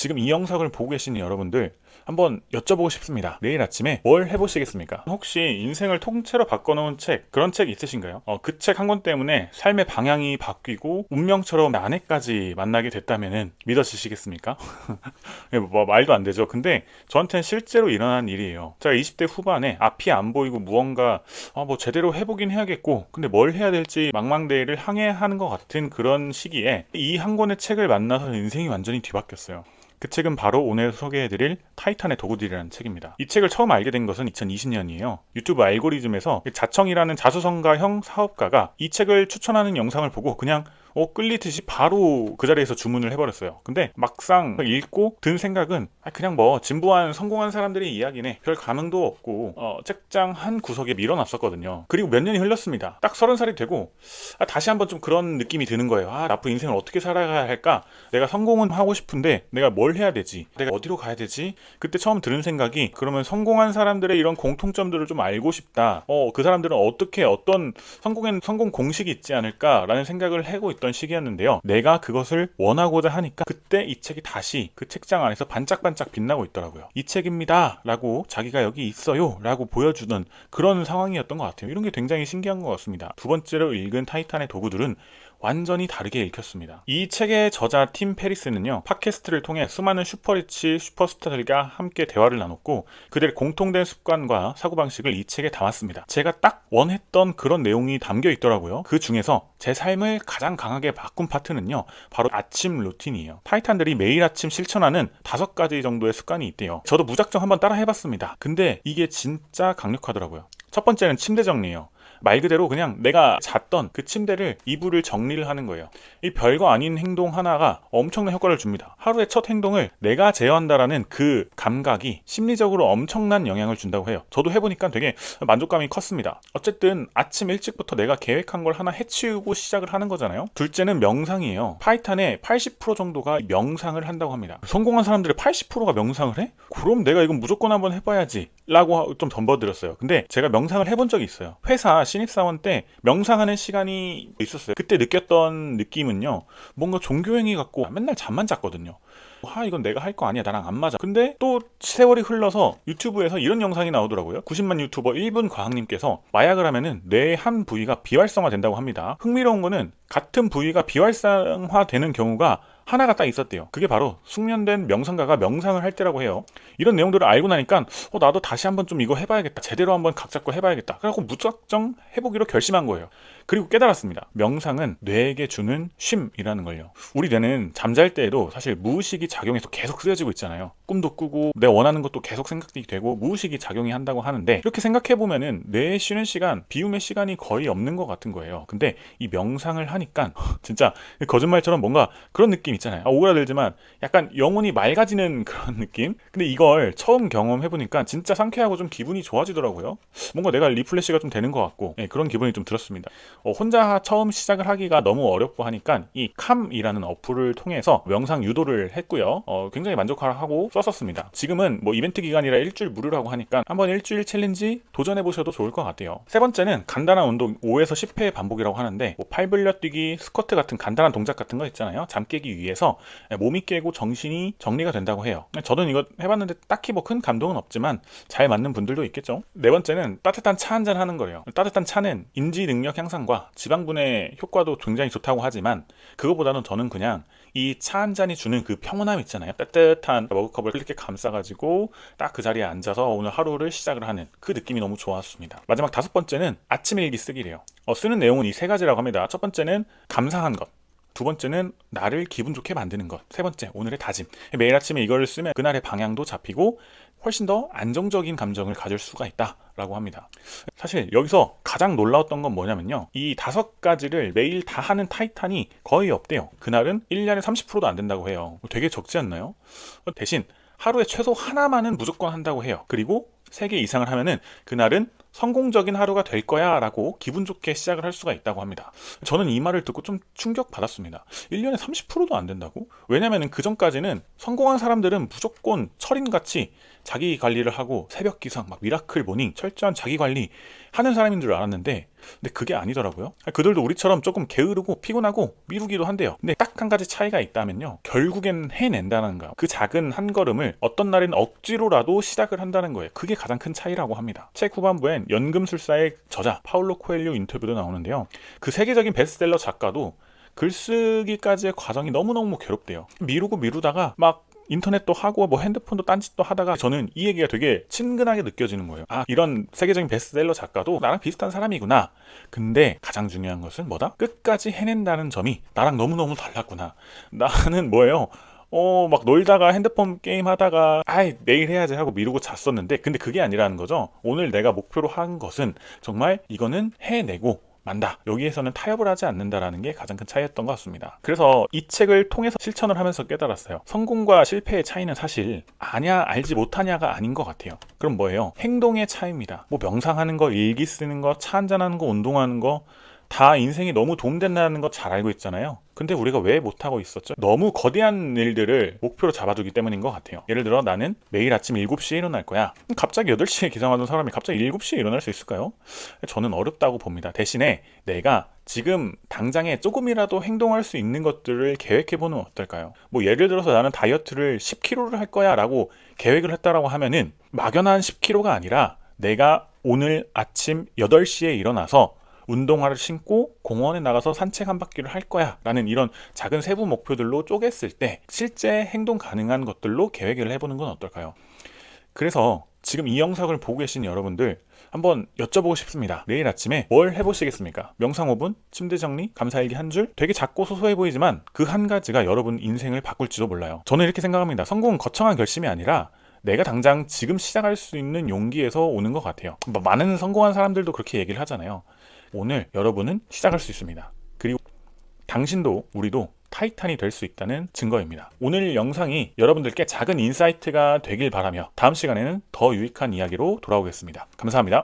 지금 이 영상을 보고 계시는 여러분들 한번 여쭤보고 싶습니다. 내일 아침에 뭘 해보시겠습니까? 혹시 인생을 통째로 바꿔놓은 책, 그런 책 있으신가요? 그 책 한 권 때문에 삶의 방향이 바뀌고 운명처럼 아내까지 만나게 됐다면 믿어지시겠습니까? 뭐 말도 안 되죠. 근데 저한테는 실제로 일어난 일이에요. 제가 20대 후반에 앞이 안 보이고 무언가 뭐 제대로 해보긴 해야겠고, 근데 뭘 해야 될지 망망대해를 항해하는 것 같은 그런 시기에 이 한 권의 책을 만나서 인생이 완전히 뒤바뀌었어요. 그 책은 바로 오늘 소개해드릴 타이탄의 도구들이라는 책입니다. 이 책을 처음 알게 된 것은 2020년이에요. 유튜브 알고리즘에서 자청이라는 자수성가형 사업가가 이 책을 추천하는 영상을 보고 그냥 끌리듯이 바로 그 자리에서 주문을 해버렸어요. 근데 막상 읽고 든 생각은 그냥 뭐 진부한 성공한 사람들의 이야기네, 별 감흥도 없고 책장 한 구석에 밀어놨었거든요. 그리고 몇 년이 흘렀습니다. 딱 30살이 되고 다시 한번 좀 그런 느낌이 드는 거예요. 앞으로 인생을 어떻게 살아가야 할까? 내가 성공은 하고 싶은데 내가 뭘 해야 되지? 내가 어디로 가야 되지? 그때 처음 들은 생각이, 그러면 성공한 사람들의 이런 공통점들을 좀 알고 싶다. 그 사람들은 어떻게, 어떤 성공 공식이 있지 않을까라는 생각을 하고 있던 시기였는데요. 내가 그것을 원하고자 하니까 그때 이 책이 다시 그 책장 안에서 반짝반짝 빛나고 있더라고요. 이 책입니다 라고, 자기가 여기 있어요 라고 보여주던 그런 상황이었던 것 같아요. 이런 게 굉장히 신기한 것 같습니다. 두 번째로 읽은 타이탄의 도구들은 완전히 다르게 읽혔습니다. 이 책의 저자 팀 페리스는요, 팟캐스트를 통해 수많은 슈퍼리치 슈퍼스타들과 함께 대화를 나눴고 그들의 공통된 습관과 사고방식을 이 책에 담았습니다. 제가 딱 원했던 그런 내용이 담겨 있더라고요. 그 중에서 제 삶을 가장 강하게 바꾼 파트는요, 바로 아침 루틴이에요. 타이탄들이 매일 아침 실천하는 5가지 정도의 습관이 있대요. 저도 무작정 한번 따라 해봤습니다. 근데 이게 진짜 강력하더라고요. 첫 번째는 침대 정리예요. 말 그대로 그냥 내가 잤던 그 침대를, 이불을 정리를 하는 거예요. 이 별거 아닌 행동 하나가 엄청난 효과를 줍니다. 하루의 첫 행동을 내가 제어한다라는 그 감각이 심리적으로 엄청난 영향을 준다고 해요. 저도 해보니까 되게 만족감이 컸습니다. 어쨌든 아침 일찍부터 내가 계획한 걸 하나 해치우고 시작을 하는 거잖아요. 둘째는 명상이에요. 타이탄의 80% 정도가 명상을 한다고 합니다. 성공한 사람들의 80%가 명상을 해? 그럼 내가 이건 무조건 한번 해봐야지 라고 좀 덤벼들었어요. 근데 제가 명상을 해본 적이 있어요. 회사 신입사원 때 명상하는 시간이 있었어요. 그때 느꼈던 느낌은요, 뭔가 종교행위 같고 맨날 잠만 잤거든요. 이건 내가 할 거 아니야, 나랑 안 맞아. 근데 또 세월이 흘러서 유튜브에서 이런 영상이 나오더라고요. 90만 유튜버 1분 과학님께서 마약을 하면은 뇌의 한 부위가 비활성화 된다고 합니다. 흥미로운 거는 같은 부위가 비활성화 되는 경우가 하나가 딱 있었대요. 그게 바로 숙련된 명상가가 명상을 할 때라고 해요. 이런 내용들을 알고 나니까 나도 다시 한번 좀 이거 해봐야겠다, 제대로 한번 각 잡고 해봐야겠다, 그래갖고 무작정 해보기로 결심한 거예요. 그리고 깨달았습니다. 명상은 뇌에게 주는 쉼이라는 걸요. 우리 뇌는 잠잘 때에도 사실 무의식이 작용해서 계속 쓰여지고 있잖아요. 꿈도 꾸고 내 원하는 것도 계속 생각이 되고 무의식이 작용이 한다고 하는데, 이렇게 생각해보면은 뇌에 쉬는 시간, 비움의 시간이 거의 없는 것 같은 거예요. 근데 이 명상을 하니까 진짜 거짓말처럼 뭔가 그런 느낌 있잖아요. 오그라들지만 약간 영혼이 맑아지는 그런 느낌? 근데 이걸 처음 경험해보니까 진짜 상쾌하고 좀 기분이 좋아지더라고요. 뭔가 내가 리플레시가 좀 되는 것 같고, 그런 기분이 좀 들었습니다. 혼자 처음 시작을 하기가 너무 어렵고 하니까 이 캄이라는 어플을 통해서 명상 유도를 했고요. 굉장히 만족하고 썼었습니다. 지금은 뭐 이벤트 기간이라 일주일 무료라고 하니까 한번 일주일 챌린지 도전해보셔도 좋을 것 같아요. 세 번째는 간단한 운동 5에서 10회 반복이라고 하는데, 팔 벌려 뛰기, 스쿼트 같은 간단한 동작 같은 거 있잖아요. 잠 깨기 위해서 몸이 깨고 정신이 정리가 된다고 해요. 저는 이거 해봤는데 딱히 뭐 큰 감동은 없지만 잘 맞는 분들도 있겠죠. 네 번째는 따뜻한 차 한잔 하는 거예요. 따뜻한 차는 인지 능력 향상과 지방분해 효과도 굉장히 좋다고 하지만, 그거보다는 저는 그냥 이 차 한 잔이 주는 그 평온함 있잖아요. 따뜻한 머그컵을 이렇게 감싸가지고 딱 그 자리에 앉아서 오늘 하루를 시작을 하는 그 느낌이 너무 좋았습니다. 마지막 5번째는 아침 일기 쓰기래요. 쓰는 내용은 이 3가지라고 합니다. 첫 번째는 감사한 것, 두 번째는 나를 기분 좋게 만드는 것, 세 번째 오늘의 다짐. 매일 아침에 이거를 쓰면 그날의 방향도 잡히고 훨씬 더 안정적인 감정을 가질 수가 있다라고 합니다. 사실 여기서 가장 놀라웠던 건 뭐냐면요, 이 5가지를 매일 다 하는 타이탄이 거의 없대요. 그날은 1년에 30%도 안 된다고 해요. 되게 적지 않나요? 대신 하루에 최소 하나만은 무조건 한다고 해요. 그리고 3개 이상을 하면은 그날은 성공적인 하루가 될 거야 라고 기분 좋게 시작을 할 수가 있다고 합니다. 저는 이 말을 듣고 좀 충격받았습니다. 1년에 30%도 안 된다고? 왜냐면은 그 전까지는 성공한 사람들은 무조건 철인같이 자기 관리를 하고 새벽 기상, 막 미라클 모닝, 철저한 자기 관리 하는 사람인 줄 알았는데, 근데 그게 아니더라고요. 그들도 우리처럼 조금 게으르고 피곤하고 미루기도 한대요. 근데 딱 한 가지 차이가 있다면요, 결국엔 해낸다는 거예요. 그 작은 한 걸음을 어떤 날엔 억지로라도 시작을 한다는 거예요. 그게 가장 큰 차이라고 합니다. 책 후반부엔 연금술사의 저자 파울로 코엘료 인터뷰도 나오는데요, 그 세계적인 베스트셀러 작가도 글쓰기까지의 과정이 너무너무 괴롭대요. 미루다가 막 인터넷도 하고 뭐 핸드폰도 딴짓도 하다가 저는 이 얘기가 되게 친근하게 느껴지는 거예요. 아, 이런 세계적인 베스트셀러 작가도 나랑 비슷한 사람이구나. 근데 가장 중요한 것은 뭐다? 끝까지 해낸다는 점이 나랑 너무너무 달랐구나. 나는 뭐예요? 막 놀다가 핸드폰 게임 하다가 아이 내일 해야지 하고 미루고 잤었는데, 근데 그게 아니라는 거죠. 오늘 내가 목표로 한 것은 정말 이거는 해내고 만다. 여기에서는 타협을 하지 않는다라는 게 가장 큰 차이였던 것 같습니다. 그래서 이 책을 통해서 실천을 하면서 깨달았어요. 성공과 실패의 차이는 사실 아냐 알지 못하냐가 아닌 것 같아요. 그럼 뭐예요? 행동의 차이입니다. 뭐 명상하는 거, 일기 쓰는 거, 차 한잔하는 거, 운동하는 거 다 인생이 너무 도움된다는 거 잘 알고 있잖아요. 근데 우리가 왜 못하고 있었죠? 너무 거대한 일들을 목표로 잡아두기 때문인 것 같아요. 예를 들어 나는 매일 아침 7시에 일어날 거야. 갑자기 8시에 기상하던 사람이 갑자기 7시에 일어날 수 있을까요? 저는 어렵다고 봅니다. 대신에 내가 지금 당장에 조금이라도 행동할 수 있는 것들을 계획해보는 어떨까요? 뭐 예를 들어서 나는 다이어트를 10kg를 할 거야 라고 계획을 했다라고 하면은 막연한 10kg가 아니라 내가 오늘 아침 8시에 일어나서 운동화를 신고 공원에 나가서 산책 한 바퀴를 할 거야 라는 이런 작은 세부 목표들로 쪼갰을 때 실제 행동 가능한 것들로 계획을 해보는 건 어떨까요? 그래서 지금 이 영상을 보고 계신 여러분들 한번 여쭤보고 싶습니다. 내일 아침에 뭘 해보시겠습니까? 명상 5분, 침대 정리, 감사일기 한 줄. 되게 작고 소소해 보이지만 그 한 가지가 여러분 인생을 바꿀지도 몰라요. 저는 이렇게 생각합니다. 성공은 거창한 결심이 아니라 내가 당장 지금 시작할 수 있는 용기에서 오는 것 같아요. 많은 성공한 사람들도 그렇게 얘기를 하잖아요. 오늘 여러분은 시작할 수 있습니다. 그리고 당신도 우리도 타이탄이 될 수 있다는 증거입니다. 오늘 영상이 여러분들께 작은 인사이트가 되길 바라며 다음 시간에는 더 유익한 이야기로 돌아오겠습니다. 감사합니다.